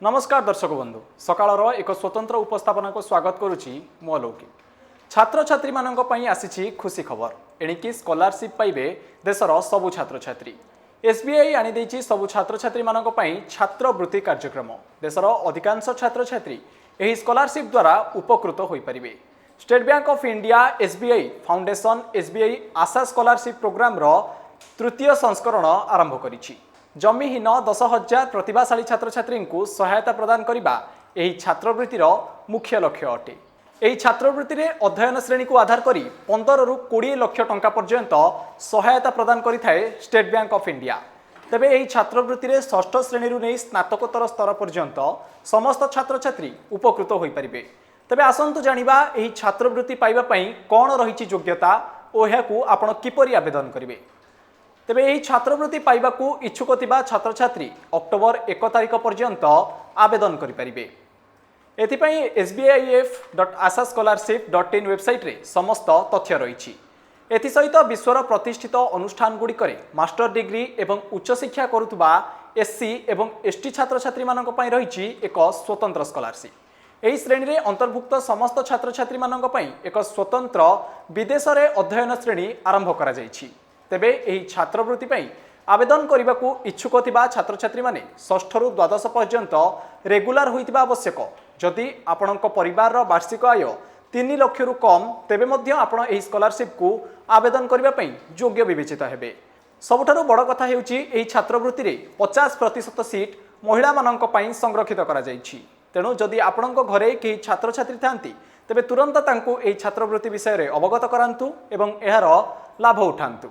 नमस्कार दर्शक बंधु सकाळर एक स्वतंत्र उपस्थापना को स्वागत करुच्ची मु अलौकिक। छात्र छात्री मानक पई आसीछि खुशी खबर एणिकी स्कॉलरशिप पाइबे देशर सबु छात्र छात्री। एसबीआई आनी देछि सबु छात्र छात्री मानक पई छात्रवृत्ति कार्यक्रम। देशर अधिकांश छात्र छात्री एही स्कॉलरशिप द्वारा उपकृत होई परिबे। State Bank of India SBI foundation SBI Asha scholarship programme रो तृतीय संस्करण आरंभ करिछि। जमीहीन 10,000 प्रतिभाशाली छात्र छात्री को सहायता प्रदान करने यही छात्रवृत्तिर मुख्य लक्ष्य अटे। यही छात्रवृत्ति अध्ययन श्रेणी को आधार करी 15 रु 20 लाख टंका पर्यंत सहायता प्रदान करिथाए स्टेट बैंक ऑफ इंडिया। तेबे यही छात्रवृत्ति षष्ठ श्रेणी नहीं स्नातकोत्तर स्तर पर्यंत समस्त छात्र छात्री उपकृत हो पारिबे। तेबे आसंतु जानिबा यही छात्रवृत्ति पाइबा पई कोन रहिछि योग्यता और एहाकू आपण किपरि आवेदन करिवे। तेबे यही छात्रवृत्ति पाइबाकू इच्छुक थिबा छात्र छात्री अक्टोबर 1 तारिख पर्यंत आवेदन करिपारिबे। एथिपई sbiif.asascholarship.in वेबसाइट रे समस्त तथ्य रहिछि। एथि सहित विश्वर प्रतिष्ठित अनुष्ठान गुड़िकरे मास्टर डिग्री एवं उच्च शिक्षा करुथुबा एससी एवं एसटी छात्र छात्री मानक पई रहिछि एक स्वतंत्र स्कॉलरशिप। एही श्रेणी रे अंतर्भुक्त समस्त छात्र छात्री मानक पई एक स्वतंत्र विदेश रे अध्ययन श्रेणी आरंभ करा जायछि। तेबे एही छात्रवृत्ति पई आवेदन करने को इच्छुक थिबा छात्र छात्री माने षष्ठ रु द्वादश पर्यंत रेगुलार होइतिबा आवश्यक। जदि आपणक परिवार रो वार्षिक आय 3 लाख रु कम तेबे मध्य आपण एही स्कॉलरशिप को आवेदन करबा पई योग्य विवेचित हेबे। सबुठारु बड़ कथा हेउची एही छात्रवृत्ति रे 50% सीट महिला मानक पई संरक्षित करा जायछि। तेणु जदि आपणक घरे केही छात्र छात्री थांती तेबे तुरंत तांको एही छात्रवृत्ति विषय रे अवगत करांतु एवं एहार लाभ उठांतु।